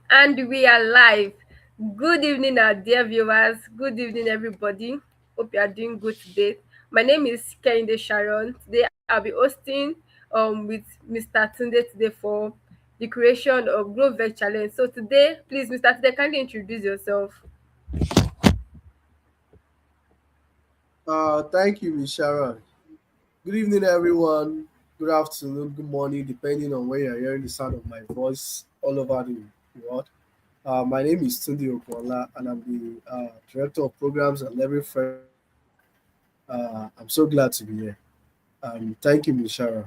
And we are live. Good evening, our dear viewers. Good evening, everybody. Hope you are doing good today. My name is Kehinde Sharon. Today I'll be hosting with Mr. Tunde today for the creation of GrowVeg Challenge. So today, please, Mr. Tunde, kindly introduce yourself. Thank you, Miss Sharon. Good evening, everyone. Good afternoon, good morning, depending on where you're hearing the sound of my voice all over the world. My name is Tunde Okunola, and I'm the Director of Programs at Level Fresh. I'm so glad to be here. Thank you, Miss Sharon.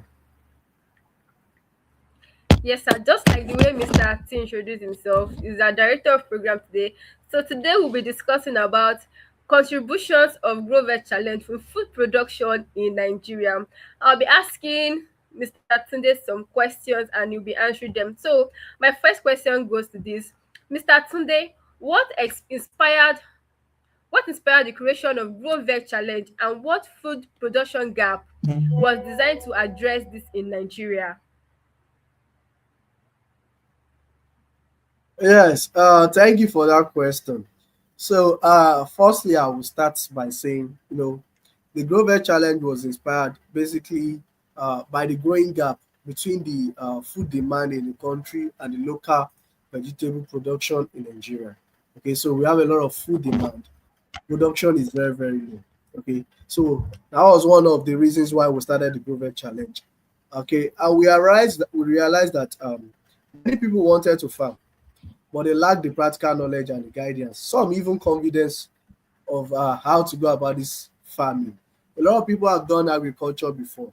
Yes, sir. Just like the way Mr. T introduced himself, is our director of program today. So today we'll be discussing about contributions of GrowVeg Challenge for food production in Nigeria. I'll be asking Mr. Tunde some questions and you'll be answering them. So my first question goes to this. Mr. Tunde, what inspired the creation of GrowVeg Challenge, and what food production gap was designed to address this in Nigeria? Yes, thank you for that question. Firstly, I will start by saying, the Global Challenge was inspired basically by the growing gap between the food demand in the country and the local vegetable production in Nigeria. Okay, so we have a lot of food demand. Production is very, very low. Okay, so that was one of the reasons why we started the Global Challenge. Okay, and we realized that many people wanted to farm, but they lack the practical knowledge and the guidance. Some even confidence of how to go about this farming. A lot of people have done agriculture before,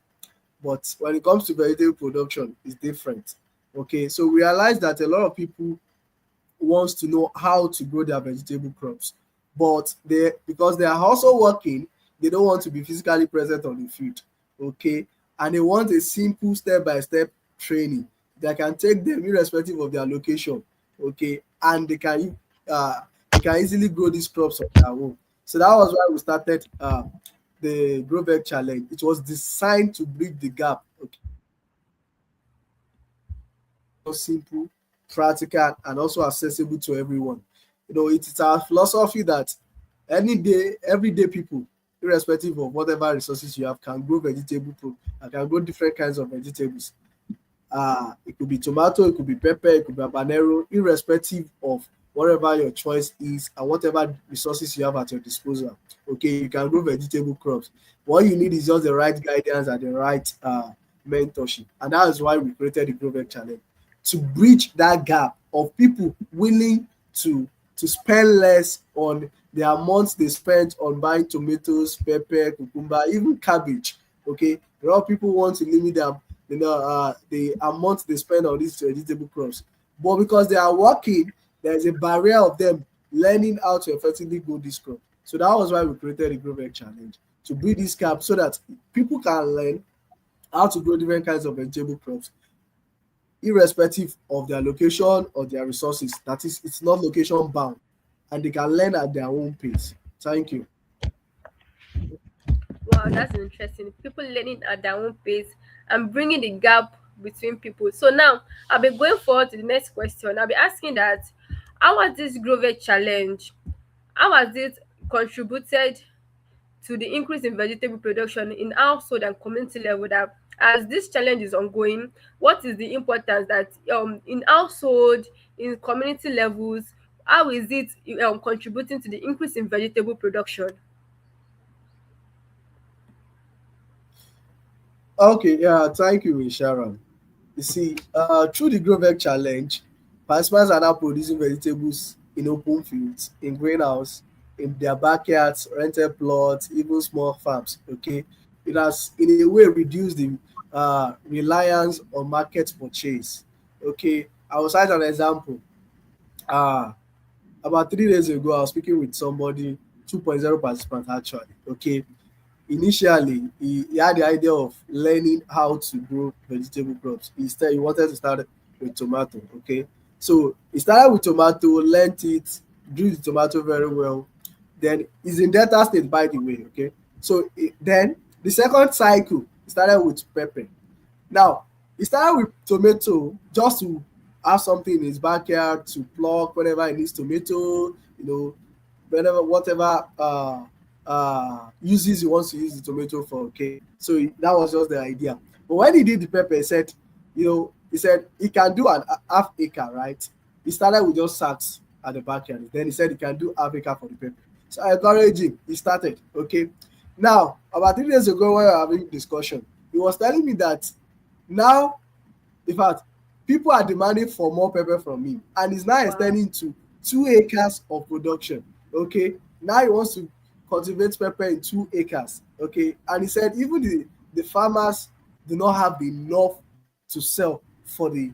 but when it comes to vegetable production, it's different. Okay, so we realize that a lot of people wants to know how to grow their vegetable crops, but they because they are also working, they don't want to be physically present on the field. Okay, and they want a simple step-by-step training that can take them irrespective of their location. Okay, and they can easily grow these crops on their own. So that was why we started the GrowVeg Challenge. It was designed to bridge the gap. Okay, simple, practical, and also accessible to everyone. It is our philosophy that any day, everyday people, irrespective of whatever resources you have, can grow and can grow different kinds of vegetables. It could be tomato, it could be pepper, it could be habanero, irrespective of whatever your choice is and whatever resources you have at your disposal. Okay, you can grow vegetable crops. What you need is just the right guidance and the right mentorship. And that is why we created the GrowVeg Challenge to bridge that gap of people willing to spend less on the amount they spent on buying tomatoes, pepper, cucumber, even cabbage. Okay, a lot of people want to limit the amount they spend on these vegetable crops, but because they are working, there is a barrier of them learning how to effectively grow this crop. So that was why we created the GrowVeg Challenge to bridge this gap so that people can learn how to grow different kinds of vegetable crops irrespective of their location or their resources. That is, it's not location bound, and they can learn at their own pace. Thank you. Wow, that's interesting. People learning at their own pace and bringing the gap between people. So now I'll be going forward to the next question. I'll be asking that how has this GrowVeg challenge, how has it contributed to the increase in vegetable production in household and community level? That as this challenge is ongoing, what is the importance that in household, in community levels, how is it contributing to the increase in vegetable production? Okay, yeah, thank you, Miss Sharon. You see, through the GrowVeg Challenge, participants are now producing vegetables in open fields, in greenhouse, in their backyards, rented plots, even small farms. Okay, it has in a way reduced the reliance on market purchase. Okay, I will cite an example. Uh, about 3 days ago, I was speaking with somebody, 2.0 participant actually. Okay, initially he had the idea of learning how to grow vegetable crops. He wanted to start with tomato. Okay, so he started with tomato, learned it, grew the tomato very well. Then he's in Delta State, by the way. Okay, so then the second cycle he started with pepper. Now he started with tomato just to have something in his backyard to pluck whenever he needs tomato, whenever whatever uses he wants to use the tomato for. Okay, so that was just the idea. But when he did the pepper, he said he can do an half acre, right? He started with just sacks at the backyard. Then he said he can do half acre for the pepper. So I encouraged him. He started. Okay. Now, about 3 days ago, when we were having discussion, he was telling me that now, in fact, people are demanding for more pepper from me, and he's now Wow. extending to 2 acres of production. Okay, now he wants to cultivate pepper in 2 acres. Okay, and he said even the farmers do not have enough to sell for the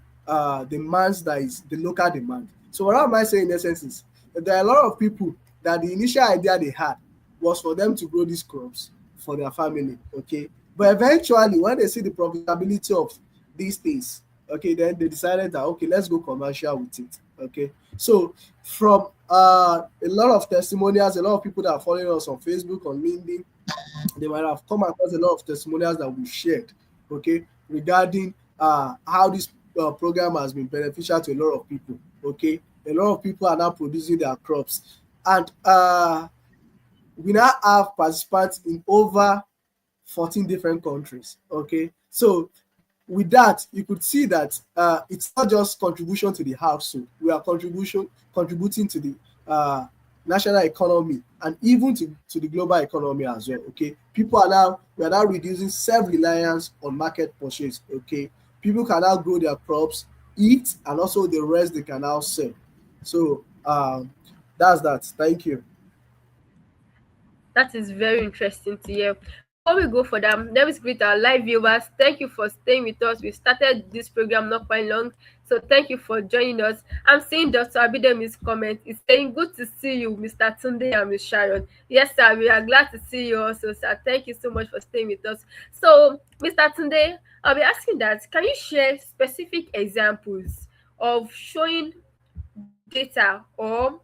demands that is the local demand. So what am I saying in essence is that there are a lot of people that the initial idea they had was for them to grow these crops for their family. Okay, but eventually when they see the profitability of these things, okay, then they decided that okay, let's go commercial with it. Okay, so from a lot of testimonials, a lot of people that are following us on Facebook, on LinkedIn, they might have come across a lot of testimonials that we shared, okay, regarding how this program has been beneficial to a lot of people. Okay, a lot of people are now producing their crops, and we now have participants in over 14 different countries. Okay, so with that, you could see that it's not just contribution to the household. We are contributing to the national economy and even to the global economy as well. Okay, we are now reducing self-reliance on market purchase. Okay, people can now grow their crops, eat, and also the rest they can now sell. So that's that. Thank you. That is very interesting to hear. Before we go for that, let me greet our live viewers. Thank you for staying with us. We started this program not quite long, so thank you for joining us. I'm seeing Dr. Abidemi's comment. It's saying, "Good to see you, Mr. Tunde and Ms. Sharon." Yes, sir. We are glad to see you also, sir. Thank you so much for staying with us. So, Mr. Tunde, I'll be asking that. Can you share specific examples of showing data or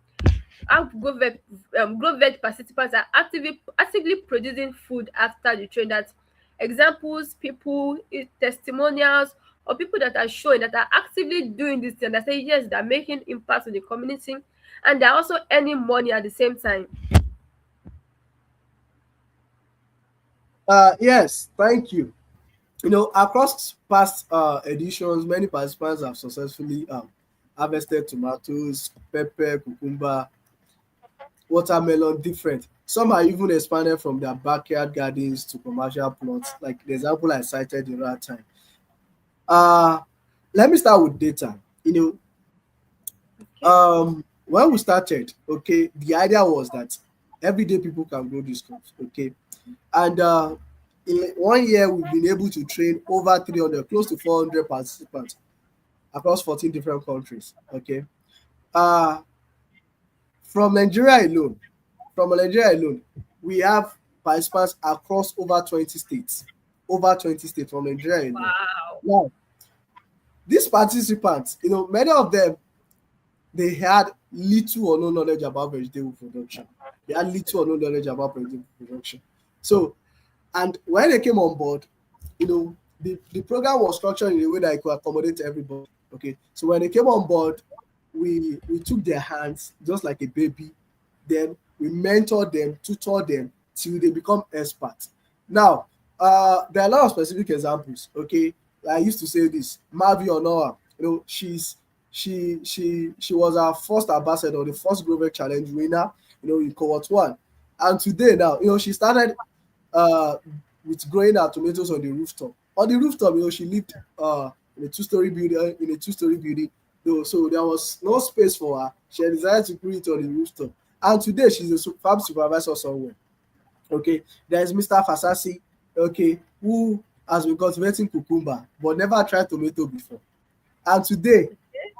how GrowVeg participants are actively producing food after the trade? That examples, people, testimonials, or people that are showing that are actively doing this thing, that say yes, they're making impact on the community, and they're also earning money at the same time. Yes, thank you. Across past editions, many participants have successfully harvested tomatoes, pepper, cucumber, watermelon, different. Some are even expanded from their backyard gardens to commercial plots, like the example I cited the other time. Uh, Let me start with data. Okay. When we started, okay, the idea was that everyday people can grow these crops, okay, and in 1 year we've been able to train over 300, close to 400 participants across 14 different countries. Okay, uh, from Nigeria alone, from Nigeria alone, we have participants across over 20 states, over 20 states from Nigeria alone. Wow. Now, these participants, many of them they had little or no knowledge about vegetable production. They had little or no knowledge about vegetable production. So, and when they came on board, the program was structured in a way that it could accommodate everybody. Okay, so when they came on board, we took their hands just like a baby. Then we mentored them, tutored them till they become experts. Now, there are a lot of specific examples. Okay, I used to say this. Mavi Onoa, she was our first ambassador, the first GrowVeg Challenge winner. In cohort one, and today now, she started uh, with growing her tomatoes on the rooftop. On the rooftop, she lived in a two-story building. Though, so there was no space for her. She had decided to put it on the rooftop. And today, she's a farm supervisor somewhere. Okay, there's Mr. Fasasi, okay, who has been cultivating cucumber but never tried tomato before. And today,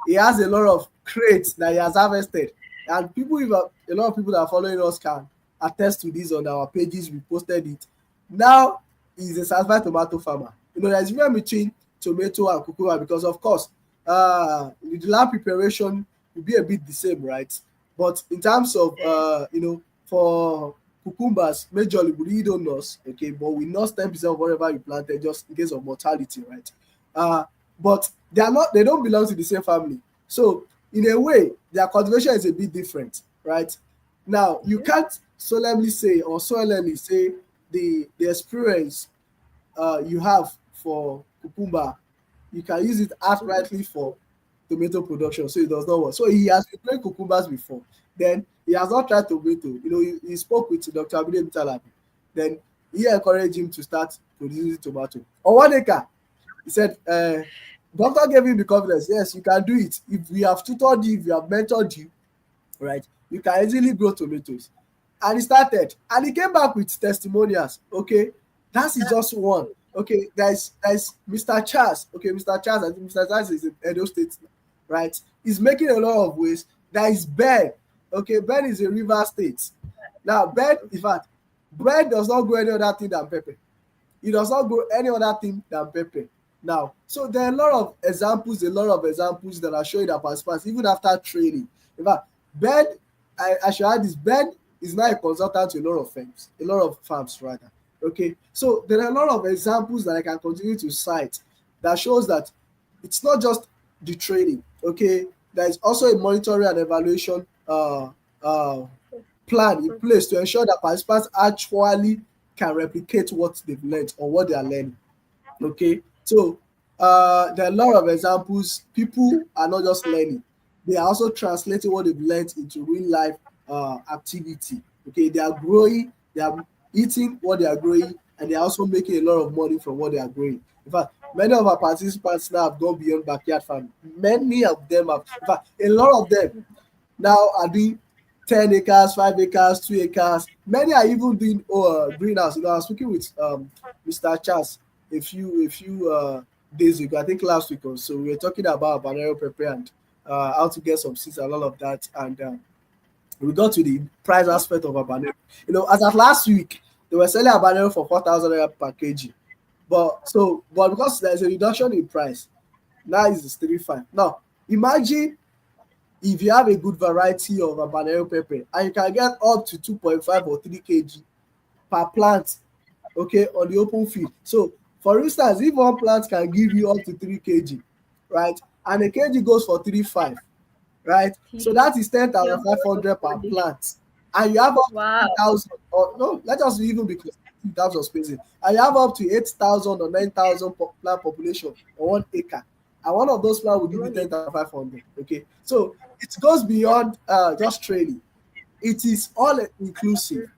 he has a lot of crates that he has harvested. And a lot of people that are following us can attest to this on our pages. We posted it. Now he's a certified tomato farmer. There's a difference between tomato and cucumber because, of course, the land preparation will be a bit the same, right? But in terms of, for cucumbers, majorly we really don't nurse, okay, but we nurse 10% of whatever you planted just in case of mortality, right? Uh, but They don't belong to the same family. So in a way, their cultivation is a bit different, right? Now you Okay. can't solemnly say the experience you have for cucumber, you can use it Mhm. outrightly for tomato production, so it does not work. So he has been growing cucumbers before, then he has not tried tomato. He spoke with Dr. Abide Mitalabi, then he encouraged him to start producing tomato on 1 acre. He said, doctor gave him the confidence, yes, you can do it. If we have tutored you, if we have mentored you, right, you can easily grow tomatoes. And he started, and he came back with testimonials. Okay, that is That's just one. good. Okay, there's Mr. Charles. Okay, Mr. Charles, I think Mr. Charles is in Edo State, right? He's making a lot of ways. There is Ben. Okay, Ben is in River State. Now Ben, in fact, Ben does not grow any other thing than pepper. He does not grow any other thing than pepper. Now, so there are a lot of examples that are showing that participants, even after training. In fact, Ben, I should add this, Ben is now a consultant to a lot of farms rather. Okay, so there are a lot of examples that I can continue to cite that shows that it's not just the training. Okay, there is also a monitoring and evaluation uh, plan in place to ensure that participants actually can replicate what they've learned or what they are learning. Okay, so there are a lot of examples. People are not just learning; they are also translating what they've learned into real life activity. Okay, they are growing, they are eating what they are growing, and they are also making a lot of money from what they are growing. In fact, many of our participants now have gone beyond backyard farming. Many of them have, in fact, a lot of them now are doing 10 acres, 5 acres, 2 acres. Many are even doing greenhouse. I was speaking with Mr. Charles a few days ago, I think last week or so. We were talking about habanero pepper and how to get some seeds and all of that. And we got to the price aspect of habanero. As of last week, they were selling habanero for 4,000 naira per kg. But because there's a reduction in price, now it's 3,500. Now, imagine if you have a good variety of habanero pepper and you can get up to 2.5 or 3 kg per plant, okay, on the open field. So for instance, if one plant can give you up to 3 kg, right, and a kg goes for 3,500, right, so He, that is he have a lot of 10,500 per money. plant, and you have up to Wow. 3,000, or no, let us even be clear, in terms of spacing, and you have up to 8,000 or 9,000 plant population on 1 acre, and one of those plants will give you Money. 10,500. Okay, so it goes beyond just training. It is all inclusive.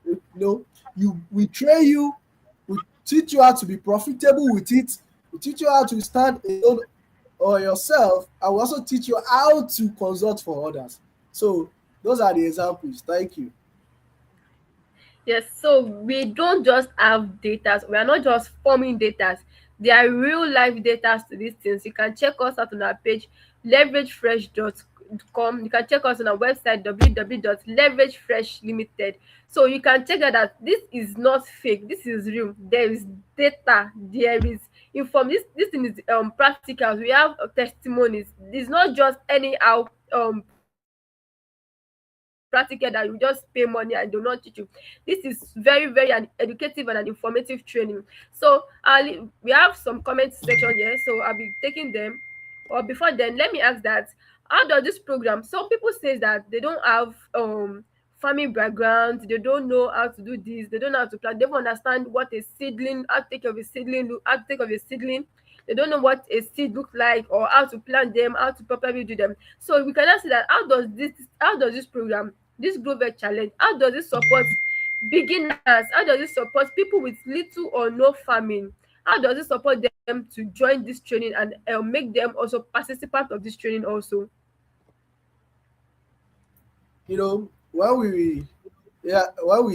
We train you, we teach you how to be profitable with it, we teach you how to stand alone or yourself, and we also teach you how to consult for others. So those are the examples. Thank you. Yes, so we don't just have data. We are not just forming data. There are real life data to these things. You can check us out on our page leveragefresh.com. You can check us on our website www.leveragefreshlimited. So you can check out that this is not fake. This is real. There is data. There is inform. This thing is practical. We have testimonies. It's not just anyhow practical that you just pay money and do not teach you. This is very an educative and an informative training. So we have some comment section here, so I'll be taking them. Or before then, let me ask that how does this program, some people says that they don't have farming background, they don't know how to do this, they don't know how to plant, they don't understand what a seedling, how to take care of a seedling, how to take care of a seedling, they don't know what a seed look like or how to plant them, how to properly do them. So we cannot see that how does this program, this GrowVeg challenge, how does it support beginners, how does it support people with little or no farming, how does it support them to join this training and make them also participant of this training also. When we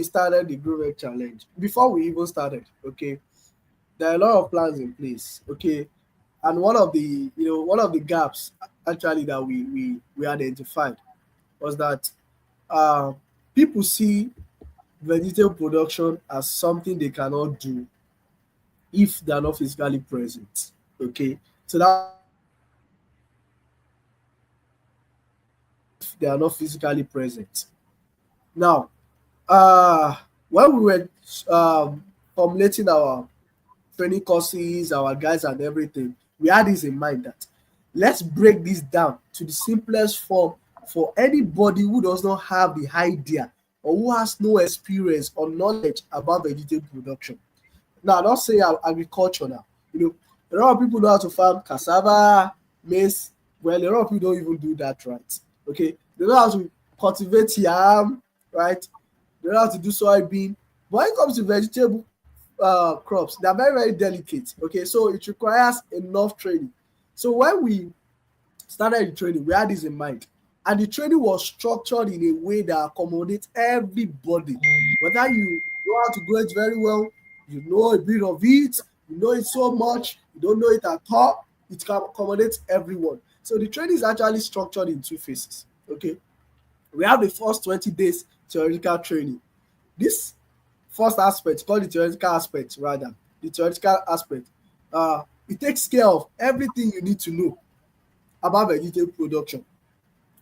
started the Grow Challenge, before we even started, okay, there are a lot of plans in place, okay, and one of the gaps actually that we identified was that uh, people see vegetable production as something they cannot do if they are not physically present. Okay, so that was one of the gaps that we identified. If they are not physically present. Now, uh, when we were formulating our training courses, our guides, and everything, we had this in mind that let's break this down to the simplest form for anybody who does not have the idea or who has no experience or knowledge about vegetable production. Now, not say agriculture now. You know, a lot of people know how to farm cassava, maize. Well, a lot of people don't even do that right. Okay, they know how to cultivate yam, right? They know how to do soybean. But when it comes to vegetable crops, they are very, very delicate. Okay, so it requires enough training. So when we started the training, we had this in mind. And the training was structured in a way that accommodates everybody. Whether you know how to grow it very well, you know a bit of it, you know it so much, you don't know it at all, it can accommodate everyone. So the training is actually structured in two phases. Okay. We have the first 20 days theoretical training. This first aspect, called the theoretical aspect rather, the theoretical aspect, it takes care of everything you need to know about vegetable production.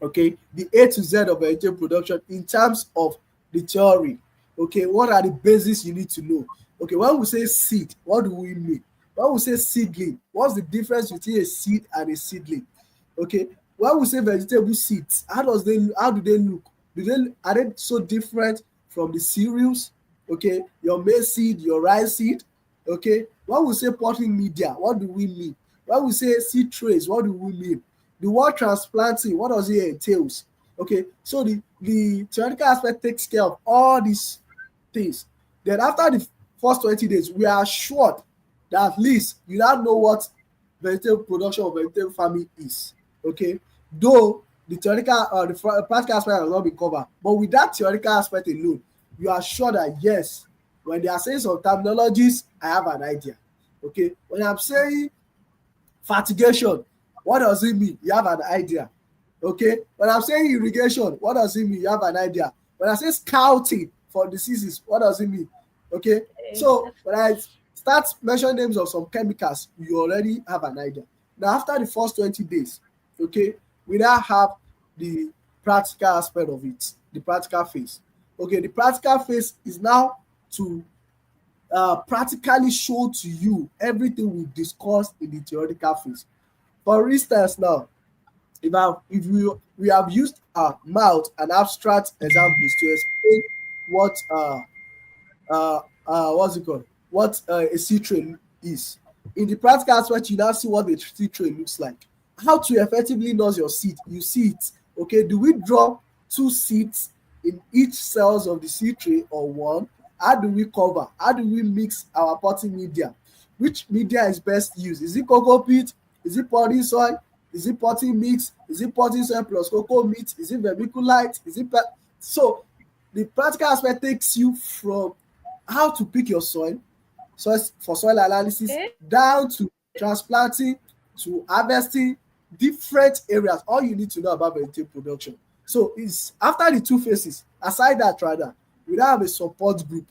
Okay, the A to Z of vegetable production in terms of the theory. Okay, what are the basics you need to know? Okay, when we say seed, what do we mean? When we say seedling, what's the difference between a seed and a seedling? Okay, when we say vegetable seeds, how do they look? Are they so different from the cereals? Okay, your maize seed, your rice seed. Okay, when we say potting media, what do we mean? When we say seed trays, what do we mean? The word transplanting, what does it entails? Okay, so the theoretical aspect takes care of all these things. Then after the first 20 days, we are assured that at least you now know what vegetable production or vegetable farming is. Okay, though the theoretical the practical aspect has not been covered, but with that theoretical aspect alone, you are sure that yes, when they are saying some terminologies, I have an idea. Okay, when I'm saying fertigation, what does it mean? You have an idea. Okay, when I'm saying irrigation, what does it mean? You have an idea. When I say scouting for diseases, what does it mean? Okay, so Exactly. when I start mentioning names of some chemicals, you already have an idea. Now after the first 20 days, okay, we now have the practical aspect of it, the practical phase. Okay, the practical phase is now to practically show to you everything we discussed in the theoretical phase. For instance, now, if we have used our mouth and abstract examples to explain what what's it called? What a seed tray is. In the practical aspect, you now see what the seed tray looks like. How to effectively nurse your seed. You see it. Okay, do we drop two seeds in each cells of the seed tray or one? How do we cover? How do we mix our potting media? Which media is best used? Is it cocoa peat? Is it potting soil? Is it potting mix? Is it potting soil plus cocoa meat? Is it vermiculite? So the practical aspect takes you from how to pick your soil for soil analysis, Okay. down to transplanting, to harvesting, different areas. All you need to know about vegetable production. So it's after the two phases. Aside that, rather, we now have a support group,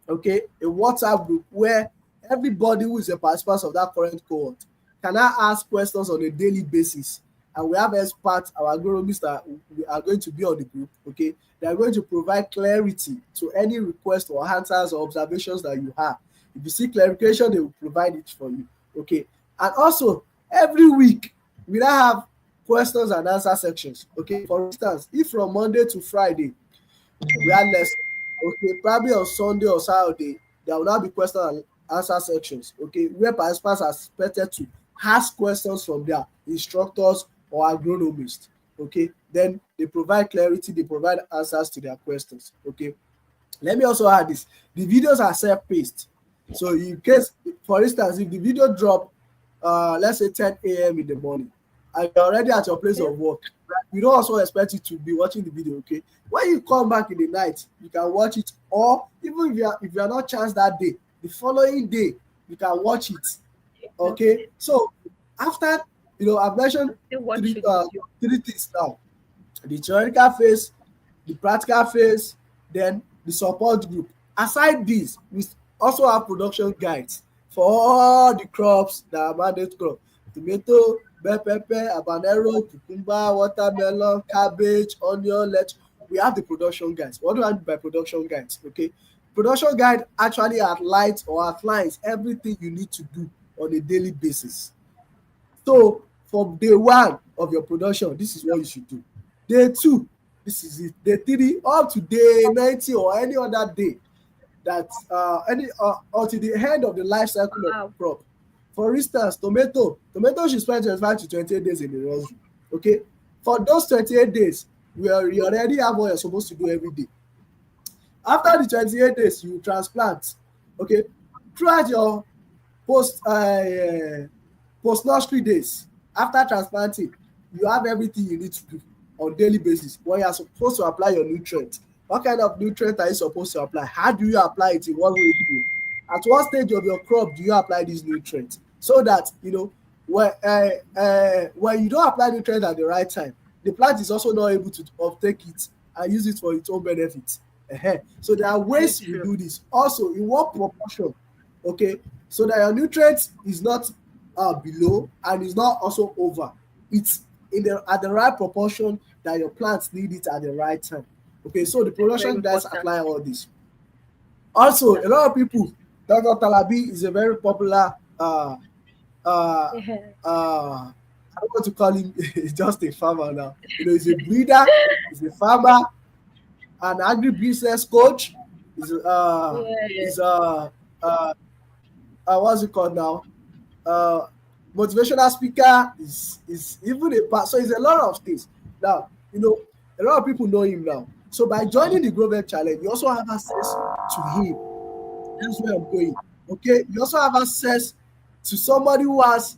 okay, a WhatsApp group where everybody who is a participant of that current cohort can now ask questions on a daily basis. And we have experts, our agronomists that we are going to be on the group, okay? They are going to provide clarity to any request or answers or observations that you have. If you see clarification, they will provide it for you, okay? And also, every week, we now have questions and answer sections, okay? For instance, if from Monday to Friday, we had lesson. Okay, probably on Sunday or Saturday, there will now be question and answer sections. Okay, where participants are expected to ask questions from their instructors or agronomists. Okay, then they provide clarity, they provide answers to their questions. Okay, let me also add this: the videos are self-paced. So in case, for instance, if the video drop, let's say 10 a.m. in the morning, and you're already at your place Okay. of work, we don't also expect you to be watching the video. Okay, when you come back in the night, you can watch it, or even if you are not chance that day, the following day you can watch it. Okay, Exactly. so after I've mentioned And still watch three the video. three things now: the theoretical phase, the practical phase, then the support group. Aside this, we also have production guides for all the crops that are mandate crop: tomato, bell pepper, habanero, cucumber, watermelon, cabbage, onion, lettuce. We have the production guides. What do I mean by production guides? Okay, production guide actually outlines everything you need to do on a daily basis. So from day one of your production, this is what you should do. Day two, this is it. Day three, up to day 90 or any other day that any until the end of the life cycle of the Wow. crop. For instance, tomato should spend 25 to 28 days in the nursery. Okay, for those 28 days, you already have what you're supposed to do every day. After the 28 days, you transplant. Okay, throughout your post nursery days, after transplanting, you have everything you need to do on daily basis. When you are supposed to apply your nutrient, what kind of nutrient are you supposed to apply? How do you apply it? In what way do you? At what stage of your crop do you apply these nutrients? So that you know when you don't apply nutrient at the right time, the plant is also not able to uptake it and use it for its own benefit. So there are Very ways we true. do this. Also, in what proportion? Okay, so that your nutrients is not below and is not also over. It's in the at the right proportion that your plants need it at the right time. Okay, so the Very production guys important. apply all this. Also, Yeah. a lot of people, Dr. Talabi is a very popular uh Yeah. I don't want to call him just a farmer now. He's a breeder, he's a farmer, an agribusiness coach, Yeah. is uh, what's it called now? uh, Motivational speaker is even a part. So it's a lot of things. Now, a lot of people know him now. So by joining the GrowVeg challenge, you also have access to him. That's where I'm going. Okay, you also have access to somebody who has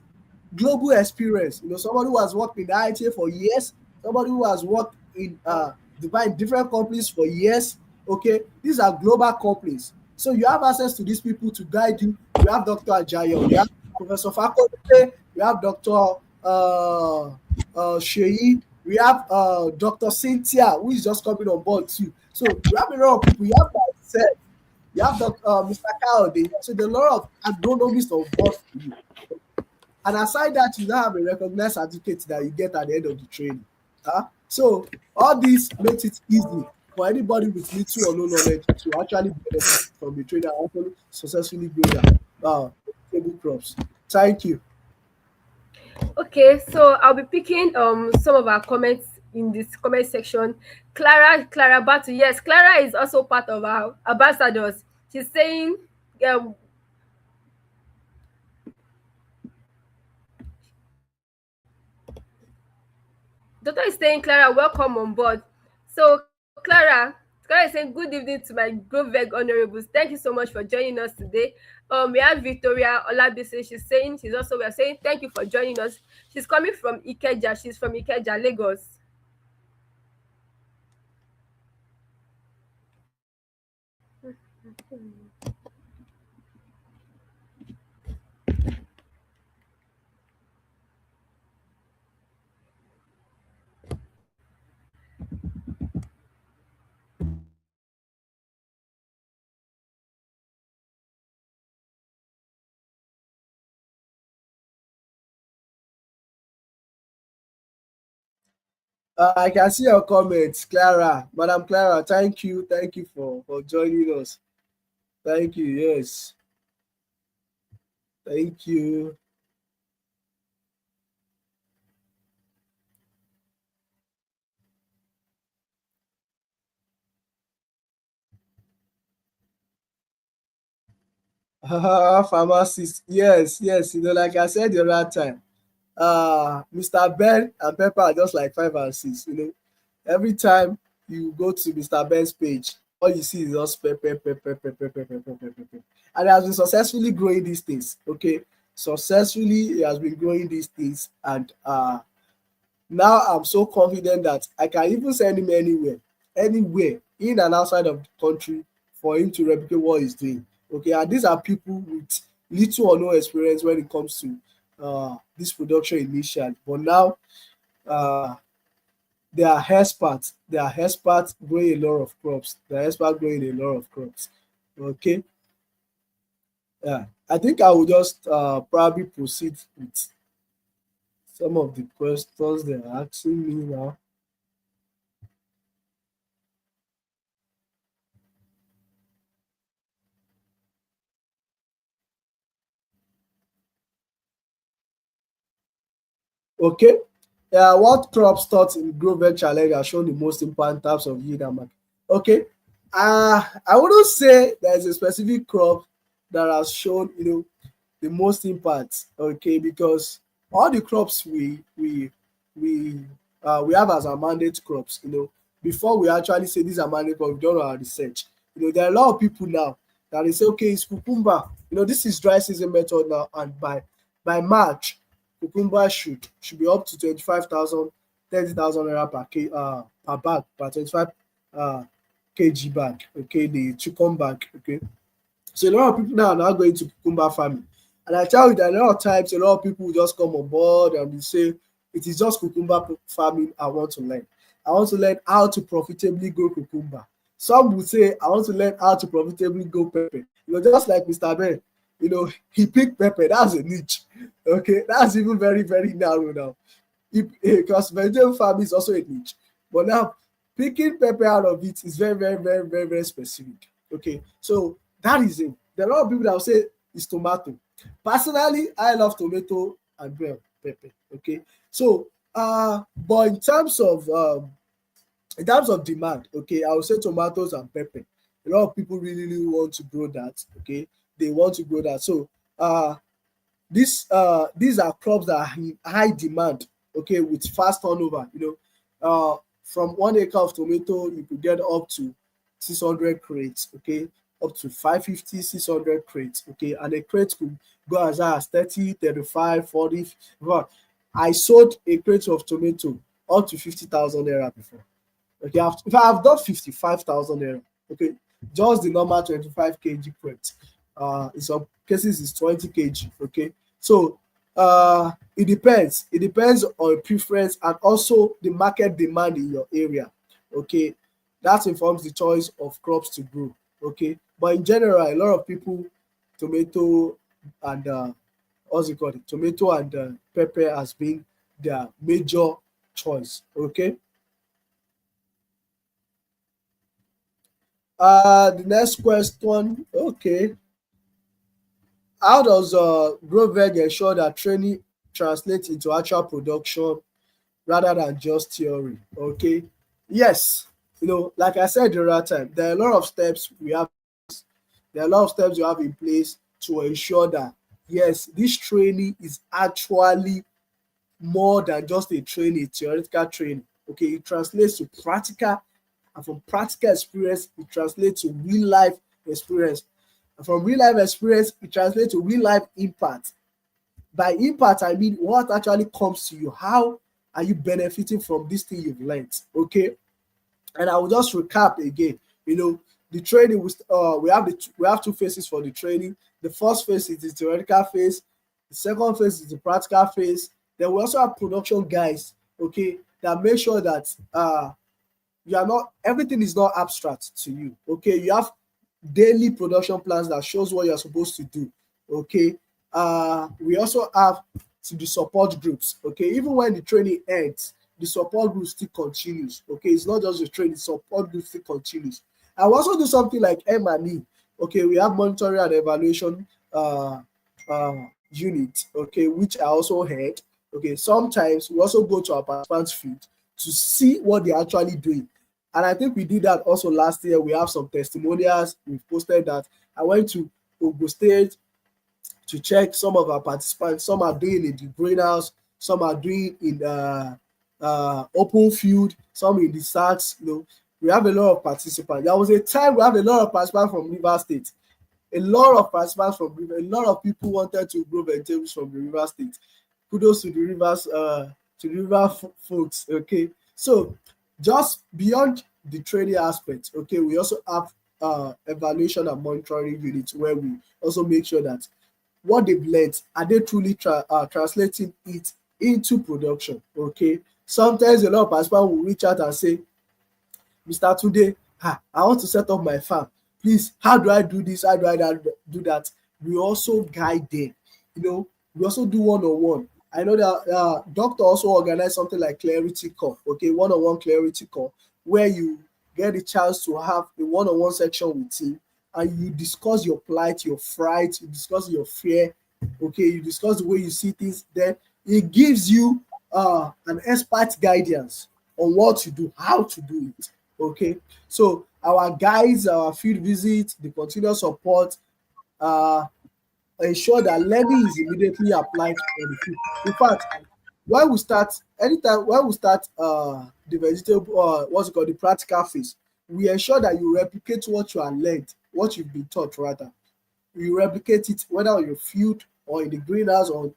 global experience. Somebody who has worked in the ITA for years, somebody who has worked in Wow. Dubai in different companies for years. Okay, these are global companies. So you have access to these people to guide you. You have Dr. Ajayo, you have Professor Fakote, you have Dr. Sheyi, we have Dr. Cynthia, who is just coming on board too. So you have a lot of people. You have myself, you have Mr. Kaode. So there are a lot of agronomists on board for you. And aside that, you now have a recognized certificate that you get at the end of the training. So all this makes it easy for anybody with little or no knowledge to actually benefit from the training and actually successfully grow their table crops. Thank you. Okay, so I'll be picking some of our comments in this comment section. Clara Batu, yes, Clara is also part of our ambassadors. She's saying, um, Doctor is saying, Clara, welcome on board. So Clara is saying, good evening to my GrowVeg honorables. Thank you so much for joining us today. We have Victoria Olabisi. She's saying, we are saying thank you for joining us. She's coming from Ikeja. She's from Ikeja, Lagos. I can see your comments, Clara. Madam Clara, thank you. Thank you for joining us. Thank you. Yes. Thank you. Pharmacist. Yes, yes. Like I said the other time, Mr. Ben and Pepper are just like five and six. Every time you go to Mr. Ben's page, all you see is just pepper, pepper, pepper, pepper, pepper, pepper, pepper. And he has been successfully growing these things. Okay, successfully he has been growing these things, and now I'm so confident that I can even send him anywhere, in and outside of the country, for him to replicate what he's doing. Okay, and these are people with little or no experience when it comes to this production initially. But now uh, they are experts. They are experts growing a lot of crops. They are experts growing a lot of crops. Okay, yeah. I think I will just probably proceed with some of the questions they are asking me now. Okay. What crops taught in GrowVeg challenge are shown the most important types of yield and market? Okay. I wouldn't say there's a specific crop that has shown, the most impact. Okay, because all the crops we have as our mandate crops, before we actually say these are mandate crops, we've done our research. There are a lot of people now that they say, okay, it's cucumber. This is dry season method now, and by March, cucumber should be up to 25,000, 30,000 naira per bag, per 25 kg bag. Okay, the chicken bag. Okay, so a lot of people now are now going to cucumber farming. And I tell you that a lot of times, a lot of people will just come on board and they say, it is just cucumber farming I want to learn. I want to learn how to profitably grow cucumber. Some will say, I want to learn how to profitably grow pepper. Just like Mr. Ben, he picked pepper. That's a niche. Okay, that's even very, very narrow now. Because vegetable farming is also a niche. But now, picking pepper out of it is very, very, very, very, very specific. Okay, so that is it. There are a lot of people that will say it's tomato. Personally, I love tomato and bell pepper. Okay, so but in terms of demand, okay, I would say tomatoes and pepper. A lot of people really, really want to grow that. Okay, they want to grow that. So these are crops that are in high demand. Okay, with fast turnover. From 1 acre of tomato you could get up to 600 crates. Okay, up to 550, 600 crates. Okay, and a crate could go as high as 30, 35, 40. But I sold a crate of tomato up to 50,000 naira before. Okay, if I have done 55,000 naira, okay, just the normal 25 kg crate, in some cases it's 20 kg. Okay, so it depends on preference and also the market demand in your area. Okay, that informs the choice of crops to grow. Okay, but in general, a lot of people, tomato and what's it called, tomato and pepper has been their major choice. Okay. The next question. Okay, how does GrowVeg ensure that training translates into actual production rather than just theory? Okay, yes, like I said the other time, there are a lot of steps we have. There are a lot of steps you have in place to ensure that yes, this training is actually more than just a training, theoretical training. Okay, it translates to practical, and from practical experience, it translates to real life experience. And from real life experience, it translates to real life impact. By impact, I mean what actually comes to you. How are you benefiting from this thing you've learned? Okay, and I will just recap again. The training we have two phases for the training. The first phase is the theoretical phase. The second phase is the practical phase. Then we also have production guys. Okay, that make sure that you are not everything is not abstract to you. Okay, you have daily production plans that shows what you're supposed to do. Okay, we also have the support groups. Okay, even when the training ends, the support group still continues. Okay, it's not just the training, the support group still continues. I will also do something like M&E. Okay, we have monitoring and evaluation uh, unit. Okay, which I also heard. Okay, sometimes we also go to our participants field to see what they're actually doing. And I think we did that also last year. We have some testimonials. We've posted that. I went to Ogo State to check some of our participants. Some are doing in the greenhouse, some are doing in open field, some in the sacks. We have a lot of participants. There was a time we have a lot of participants from River State. A lot of participants from River. A lot of people wanted to grow vegetables from the River State. Kudos to the rivers, to the folks. Okay, so just beyond the training aspect, okay, we also have evaluation and monitoring units where we also make sure that what they've learned, are they truly translating it into production? Okay, sometimes a lot of participants will reach out and say, Mr. Tunde, I want to set up my farm. Please, how do I do this? How do I do that? We also guide them. We also do one-on-one. I know that doctor also organize something like clarity call. Okay, one-on-one clarity call where you get a chance to have a one-on-one section with him and you discuss your plight, your fright, you discuss your fear. Okay, you discuss the way you see things. Then it gives you an expert guidance on what to do, how to do it. Okay, so our guides, our field visits, the continuous support, uh, ensure that learning is immediately applied on the field. In fact, when we start, anytime when we start the vegetable, what's it called, the practical phase, we ensure that you replicate what you are learned, what you've been taught rather. You replicate it whether on your field or in the greenhouse or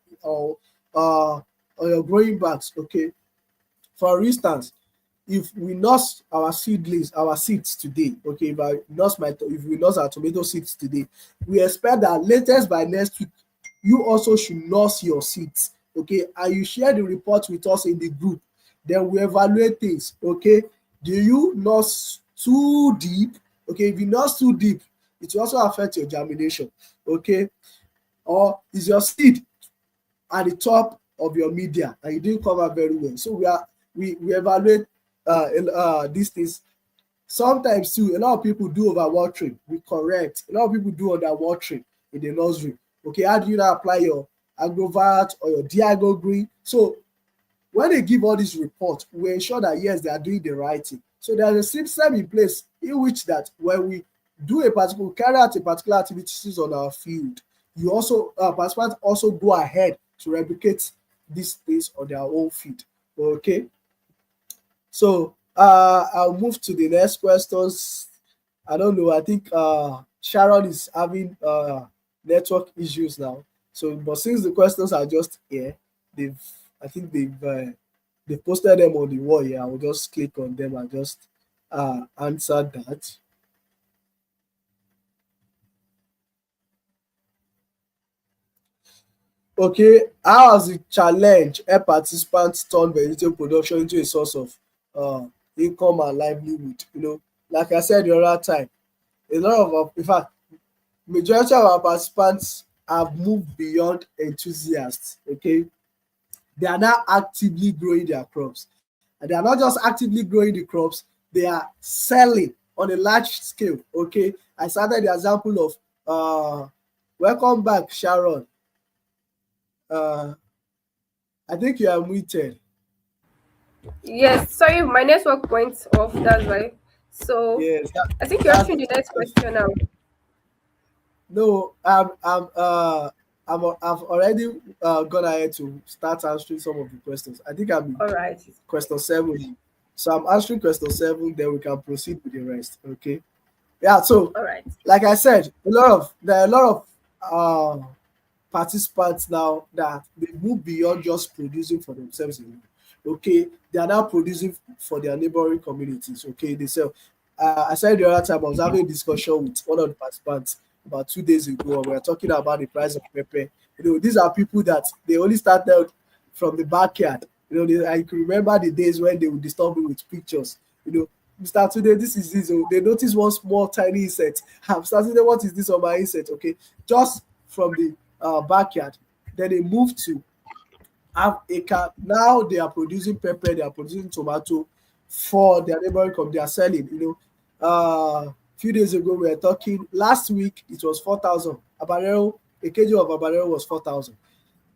on your growing bags. Okay, for instance, if we nurse our seedlings, our seeds today, okay, if we nurse our tomato seeds today, we expect that latest by next week, you also should nurse your seeds, okay, and you share the report with us in the group. Then we evaluate things, okay. Do you nurse too deep? Okay, if you nurse too deep, it will also affect your germination, okay. Or is your seed at the top of your media and you didn't cover very well? So we evaluate these things. Sometimes too, a lot of people do overwatering. We correct. A lot of people do underwatering in the nursery. Okay, how do you now apply your agrovat or your diago green? So when they give all these reports, we ensure that yes, they are doing the right thing. So there's a system in place in which that when we do a particular carry out a particular activities on our field, you also participants also go ahead to replicate these things on their own field. Okay, so I'll move to the next questions. I don't know. I think Sharon is having network issues now. So, but since the questions are just here, they've I think they've posted them on the wall here. I will just click on them and just answer that. Okay, how has the challenge help participants turn vegetable production into a source of uh, income and livelihood? Like I said the other time, a lot of in fact, majority of our participants have moved beyond enthusiasts. Okay, they are now actively growing their crops, and they are not just actively growing the crops; they are selling on a large scale. Okay, I started the example of welcome back, Sharon. Uh, I think you are muted. Yes, sorry, my network went off. That's why. So, Yes, I think you're that's asking the next that's question now. no. I've already gone ahead to start answering some of the questions. I think I'm in All right. question 7, so I'm answering question 7. Then we can proceed with the rest. Okay. Yeah. So, All right. like I said, there are a lot of participants now that they move beyond just producing for themselves alone. Okay, they are now producing for their neighboring communities. Okay, they sell. I said the other time I was having a discussion with one of the participants about 2 days ago, and we were talking about the price of pepper. These are people that they only started from the backyard. I can remember the days when they would disturb me with pictures. Mr. Today, this is this. Oh, they notice one small tiny insect. I'm starting there. What is this on my insect? Okay, just from the backyard. Then they moved to half acre. Now they are producing pepper, they are producing tomato for their neighboring company. They are selling. Few days ago we were talking. Last week it was 4,000. Abarero, a kg of abarero was 4,000.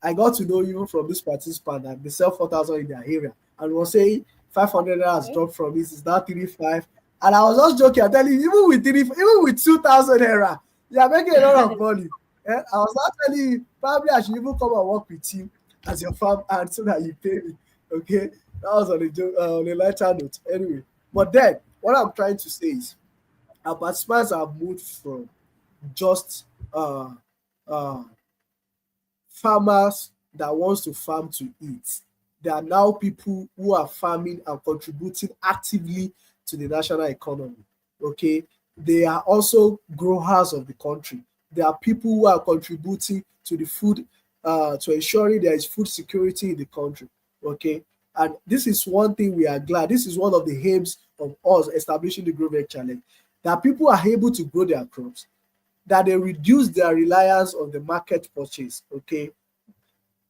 I got to know you from this participant that they sell 4,000 in their area and was saying 500 has Okay. dropped from it. It's now 3,500. And I was just joking. I tell you, even with 2,000 naira, you are making a lot of money. I was not telling you, probably I should even come and work with you as your farm hand so that you pay me. Okay, that was on a joke, on a lighter note. Anyway, but then what I'm trying to say is our participants have moved from just uh, uh, farmers that wants to farm to eat. There are now people who are farming and contributing actively to the national economy. Okay, they are also growers of the country. There are people who are contributing to the food, to ensuring there is food security in the country. Okay, and this is one thing we are glad. This is one of the aims of us establishing the GrowVeg challenge, that people are able to grow their crops, that they reduce their reliance on the market purchase. Okay,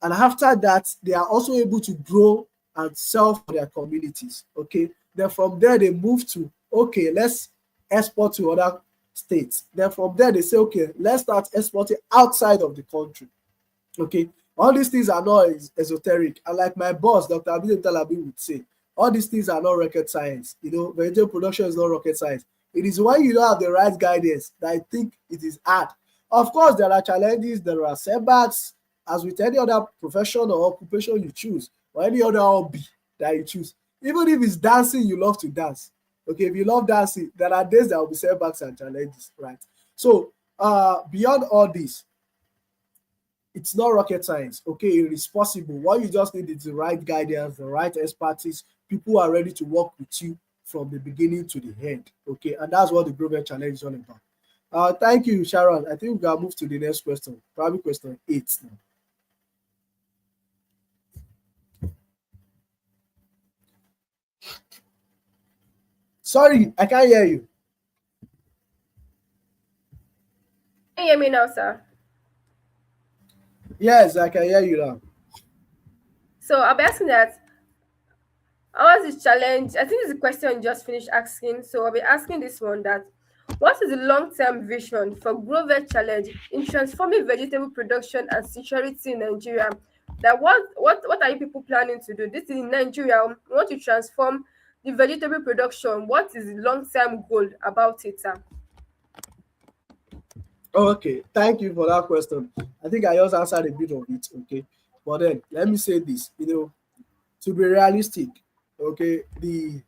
and after that they are also able to grow and sell for their communities. Okay, then from there they move to, okay, let's export to other states. Then from there they say, okay, let's start exporting outside of the country. Okay, All these things are not esoteric. And like my boss, Dr. Abidin Talabi, would say, all these things are not rocket science. Vegetable production is not rocket science. It is when you don't have the right guidance that I think it is hard. Of course, there are challenges, there are setbacks, as with any other profession or occupation you choose, or any other hobby that you choose. Even if it's dancing, you love to dance. Okay, if you love dancing, there are days there will be setbacks and challenges, right? So, beyond all this, it's not rocket science. Okay, it is possible. What you just need is the right guidance, the right expertise, people who are ready to work with you from the beginning to the end. Okay, and that's what the Global Challenge is all about. Thank you, Sharon. I think we can move to the next question, probably question 8 now. Sorry, I can't hear you. Can you hear me now, sir? Yes, I can hear you now. So I'll be asking that. How was the challenge? I think it's a question you just finished asking. So I'll be asking this one that what is the long-term vision for GrowVeg Challenge in transforming vegetable production and security in Nigeria? That what are you people planning to do? This is in Nigeria. We want to transform the vegetable production. What is the long-term goal about it, sir? Okay, thank you for that question. I think I just answered a bit of it. Okay, but then let me say this. To be realistic, okay, the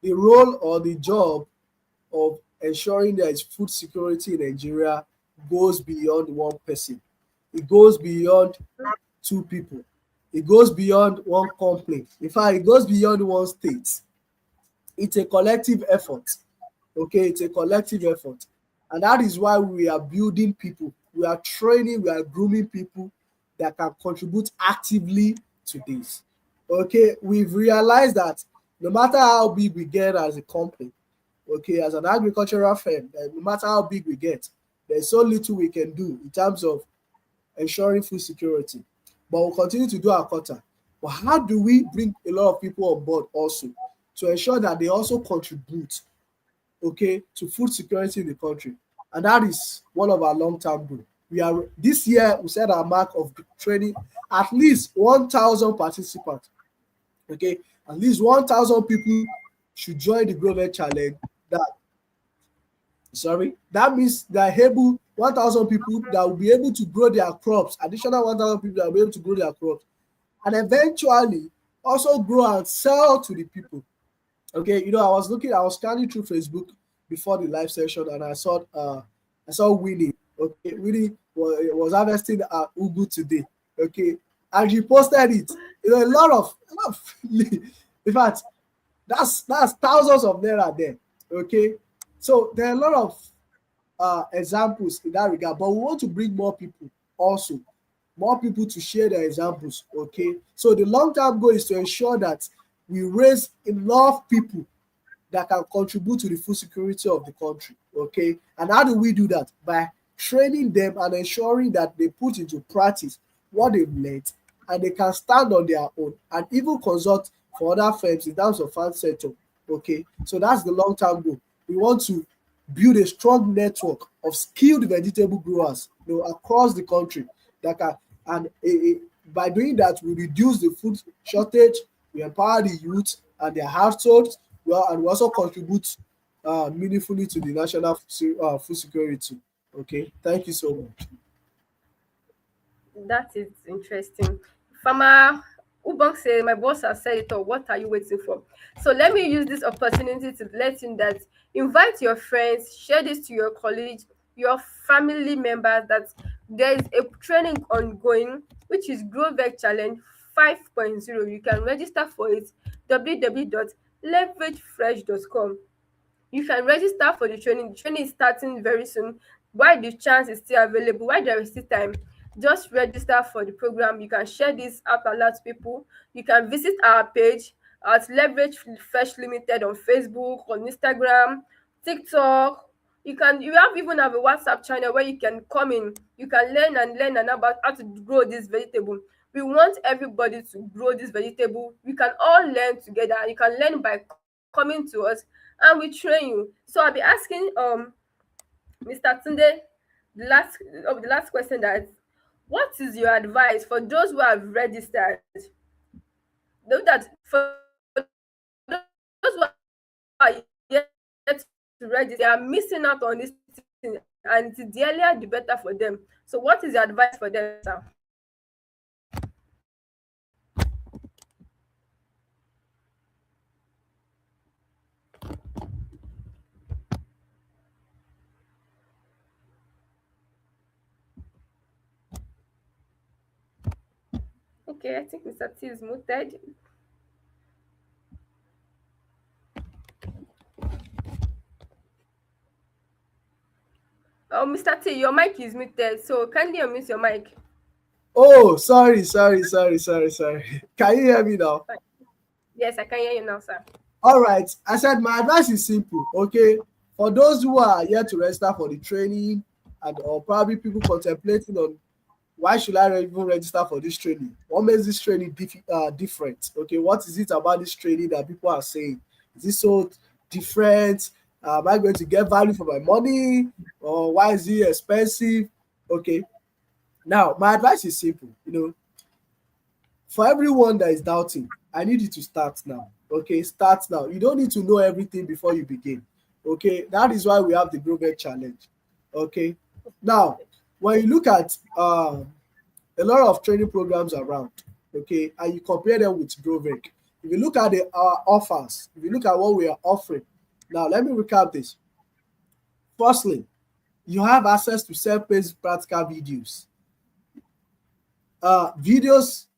role or the job of ensuring there is food security in Nigeria goes beyond one person. It goes beyond two people. It goes beyond one company. In fact, it goes beyond one state. It's a collective effort. Okay, it's a collective effort. And that is why we are building people. We are training, we are grooming people that can contribute actively to this. Okay, we've realized that no matter how big we get as a company, okay, as an agricultural firm, no matter how big we get, there's so little we can do in terms of ensuring food security. But we'll continue to do our quota. But how do we bring a lot of people on board also to ensure that they also contribute, okay, to food security in the country? And that is one of our long-term goals. We are this year we set our mark of training at least 1,000 participants. Okay, at least 1,000 people should join the GrowVeg challenge. That that means they're able 1,000 people that will be able to grow their crops, additional 1,000 people that will be able to grow their crops, and eventually also grow and sell to the people. Okay, I was scanning through Facebook before the live session, and I saw Winnie. Okay, Winnie was harvesting ugu today. Okay, and she posted it. A lot of in fact, that's thousands of naira there. Okay, so there are a lot of examples in that regard, but we want to bring more people also, more people to share their examples. Okay, so the long-term goal is to ensure that we raise enough people that can contribute to the food security of the country. Okay, and how do we do that? By training them and ensuring that they put into practice what they've learned, and they can stand on their own and even consult for other firms in terms of farm sector. Okay, so that's the long-term goal. We want to build a strong network of skilled vegetable growers, across the country that can, and by doing that, we reduce the food shortage, we empower the youth and their households, well, and we also contribute meaningfully to the national food security. Okay, thank you so much. That is interesting. Farmer Ubong says, my boss has said it all. What are you waiting for? So let me use this opportunity to let you that invite your friends, share this to your colleagues, your family members that there is a training ongoing, which is GrowVeg Challenge 5.0. You can register for it www.leveragefresh.com. You can register for the training. The training is starting very soon. While the chance is still available, while there is still time, just register for the program. You can share this out aloud to people. You can visit our page at Leverage Fresh Limited on Facebook, on Instagram, TikTok. You have a WhatsApp channel where you can come in. You can learn and about how to grow this vegetable. We want everybody to grow this vegetable. We can all learn together. You can learn by coming to us and we train you. So I'll be asking Mr. Tunde the last question that What is your advice for those who have registered? Know that for those who are yet to register, they are missing out on this thing, and the earlier the better for them. So what is your advice for them, sir? Okay, I think Mr. T is muted. Oh, Mr. T, your mic is muted, so kindly unmute your mic. Oh, sorry. Can you hear me now? Yes, I can hear you now, sir. All right. I said my advice is simple. Okay, for those who are yet to register for the training, and or probably people contemplating on why should I even register for this training? What makes this training different? Okay, what is it about this training that people are saying? Is this so different? Am I going to get value for my money? Or why is it expensive? Okay, now my advice is simple. For everyone that is doubting, I need you to start now. Okay, start now. You don't need to know everything before you begin. Okay, that is why we have the GrowVeg challenge. Okay, now when you look at a lot of training programs around, okay, and you compare them with GrowVeg. If you look at the offers, if you look at what we are offering, now let me recap this. Firstly, you have access to self-paced practical videos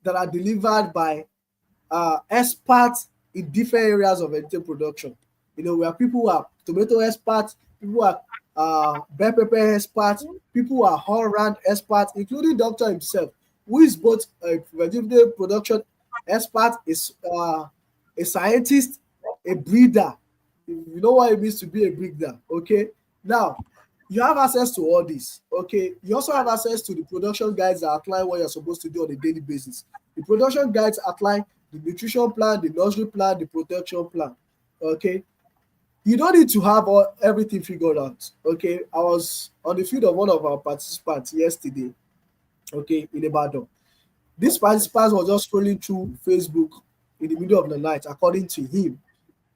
that are delivered by experts in different areas of editing production. We have people who are tomato experts, people who are bell pepper experts, people who are all round experts, including Doctor himself, who is both a vegetable production expert, is a scientist, a breeder. You know what it means to be a breeder. Okay, now you have access to all this. Okay, you also have access to the production guides that outline what you're supposed to do on a daily basis. The production guides outline the nutrition plan, the nursery plan, the protection plan. Okay, you don't need to have everything figured out. Okay, I was on the field of one of our participants yesterday. Okay, in Ibadan, this participant was just scrolling through Facebook in the middle of the night, according to him,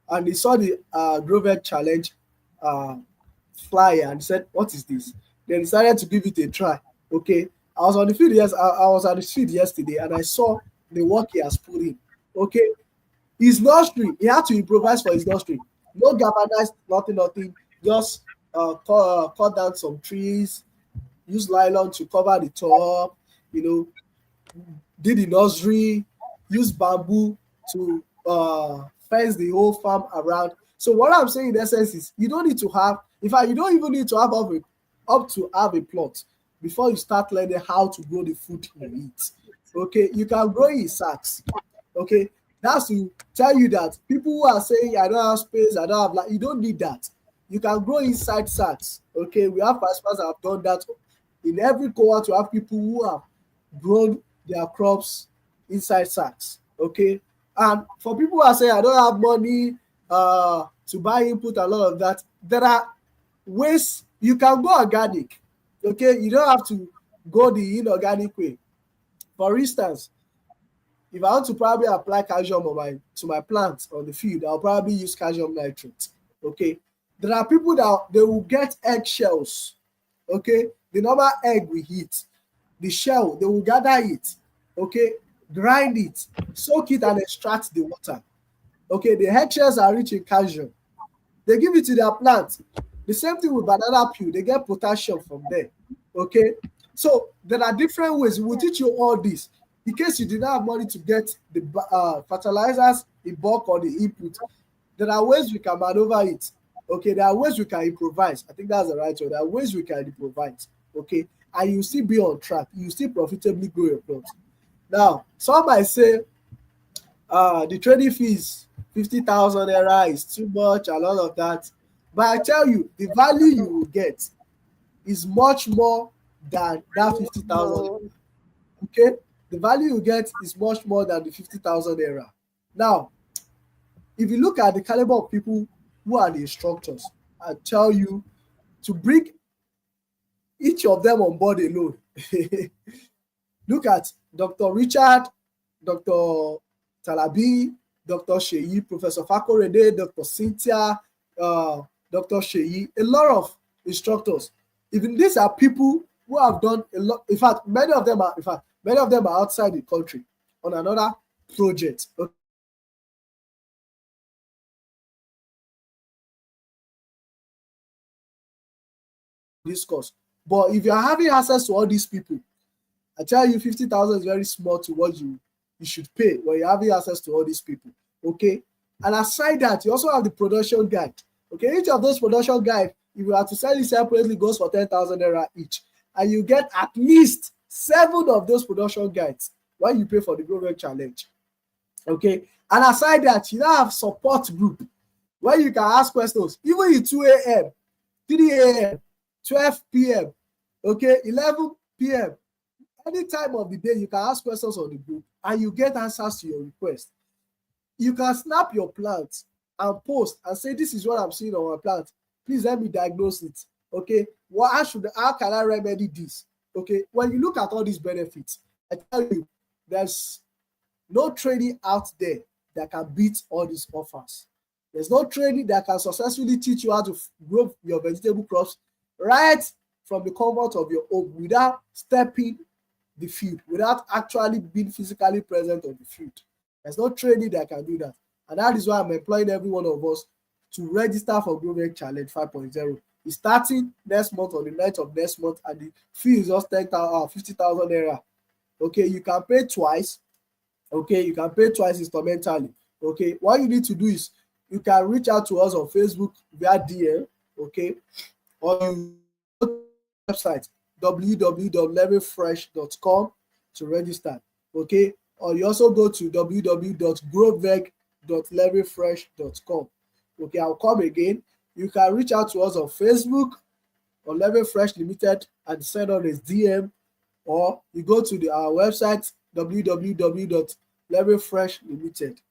and he saw the GrowVeg challenge uh, flyer and said, "What is this?" Then he decided to give it a try. Okay, I was on the field. Yes, I was at the field yesterday, and I saw the work he has put in. Okay, his nursery, he had to improvise for his nursery. No galvanized, nothing. Just cut down some trees, use nylon to cover the top. You know, did the nursery, use bamboo to fence the whole farm around. So what I'm saying in essence is you don't need to have, in fact, you don't even need to have up to have a plot before you start learning how to grow the food you eat. Okay, you can grow in sacks. Okay, that's to tell you that people who are saying I don't have space, I don't have, like, you don't need that. You can grow inside sacks. Okay, we have participants that have done that. In every cohort, to have people who have grown their crops inside sacks. Okay, and for people who are saying I don't have money to buy input, a lot of that, there are ways you can go organic. Okay, you don't have to go the inorganic way. For instance, if I want to probably apply calcium on my plants on the field, I'll probably use calcium nitrate. Okay, there are people that they will get eggshells. Okay, the normal egg we eat, the shell, they will gather it. Okay, grind it, soak it, and extract the water. Okay, the eggshells are rich in calcium. They give it to their plant. The same thing with banana peel, they get potassium from there. Okay, so there are different ways. We will teach you all this in case you did not have money to get the fertilizers in bulk or the input. There are ways we can maneuver it. Okay, there are ways we can improvise. I think that's the right word. There are ways we can improvise. Okay, and you still be on track. You still profitably grow your crops. Now, some might say the trading fees 50,000 naira is too much and all of that. But I tell you, the value you will get is much more than that 50,000. No. Okay, the value you get is much more than the 50,000 naira. Now, if you look at the caliber of people who are the instructors, I tell you to bring each of them on board alone. Look at Dr. Richard, Dr. Talabi, Dr. Sheyi, Professor Fakorede, Dr. Cynthia, Dr. Sheyi, a lot of instructors. Even these are people who have done a lot. In fact, many of them are outside the country on another project. Okay, discuss. But if you are having access to all these people, I tell you, 50,000 is very small to what you should pay when you're having access to all these people. Okay. And aside that, you also have the production guide. Okay. Each of those production guide, if you have to sell it separately, goes for 10,000 naira each. And you get at least 7 of those production guides when you pay for the GrowVeg challenge. Okay. And aside that, you now have support group where you can ask questions, even in 2 a.m., 3 a.m., 12 p.m., okay, 11 p.m. Any time of the day, you can ask questions on the group and you get answers to your request. You can snap your plant and post and say, this is what I'm seeing on my plant. Please let me diagnose it. Okay. How can I remedy this? Okay. When you look at all these benefits, I tell you, there's no training out there that can beat all these offers. There's no training that can successfully teach you how to grow your vegetable crops right from the comfort of your home without stepping the field, without actually being physically present on the field. There's no training that can do that. And that is why I'm employing every one of us to register for GrowVeg Challenge 5.0. It's starting next month on the 9th of next month, and the fee is just 50,000 naira. Okay, you can pay twice. Okay, you can pay twice instrumentally. Okay, what you need to do is you can reach out to us on Facebook via DM. Okay, or you go to the website www.livelihoods.com to register. Okay, or you also go to www.growveg.livelihoods.com. Okay, I'll come again. You can reach out to us on Facebook on Level Fresh Limited and send us a DM, or you go to our website www.levelfreshlimited.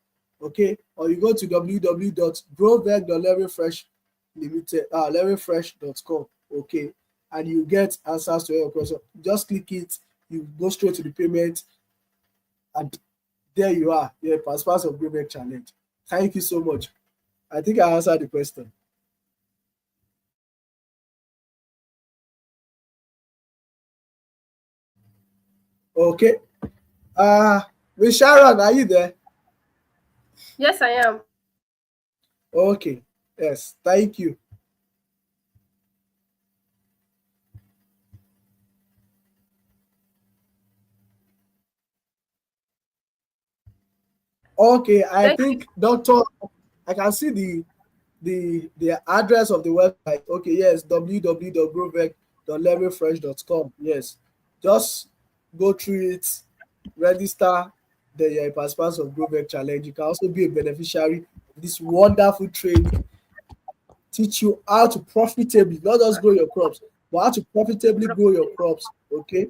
Okay, or you go to www.growveg.levelfreshlimited.levelfresh.com. Okay, and you get answers to your question. Just click it, you go straight to the payment, and there you are. You're a participant of GrowVeg Challenge. Thank you so much. I think I answered the question. Okay. Miss Sharon, are you there? Yes, I am. Okay. Yes. Thank you. Okay. I Thank you. think, Doctor, I can see the address of the website. Okay. Yes. www.growveg.levelfresh.com. Yes. Just go through it, register. Then you're a participant of GrowVeg Challenge. You can also be a beneficiary of this wonderful training. Teach you how to profitably, not just grow your crops, but how to profitably grow your crops. Okay.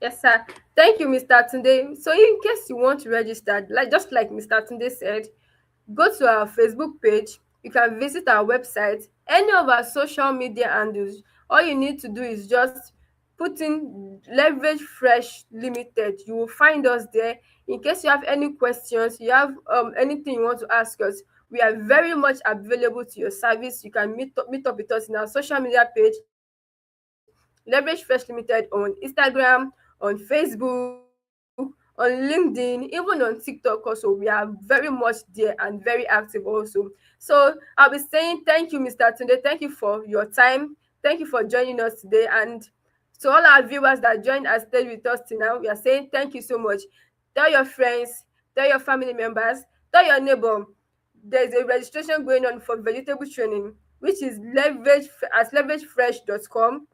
Yes, sir. Thank you, Mr. Tunde. So, in case you want to register, just like Mr. Tunde said, go to our Facebook page. You can visit our website, any of our social media handles. All you need to do is just put in Leverage Fresh Limited. You will find us there. In case you have any questions, you have anything you want to ask us, we are very much available to your service. You can meet up with us in our social media page, Leverage Fresh Limited, on Instagram, on Facebook, on LinkedIn, even on TikTok also. We are very much there and very active also. So I'll be saying thank you, Mr. Tunde. Thank you for your time. Thank you for joining us today. And to all our viewers that joined and stayed with us till now, we are saying thank you so much. Tell your friends, tell your family members, tell your neighbor. There's a registration going on for vegetable training, which is leveragefresh.com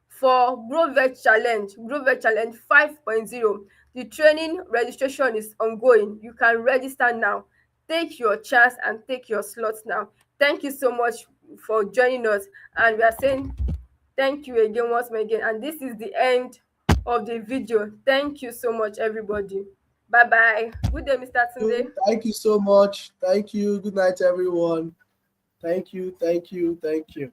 for GrowVeg Challenge 5.0. The training registration is ongoing. You can register now. Take your chance and take your slots now. Thank you so much for joining us. And we are saying thank you again, once more again. And this is the end of the video. Thank you so much, everybody. Bye bye. Good day, Mr. Tunde. Thank you so much. Thank you. Good night, everyone. Thank you. Thank you. Thank you.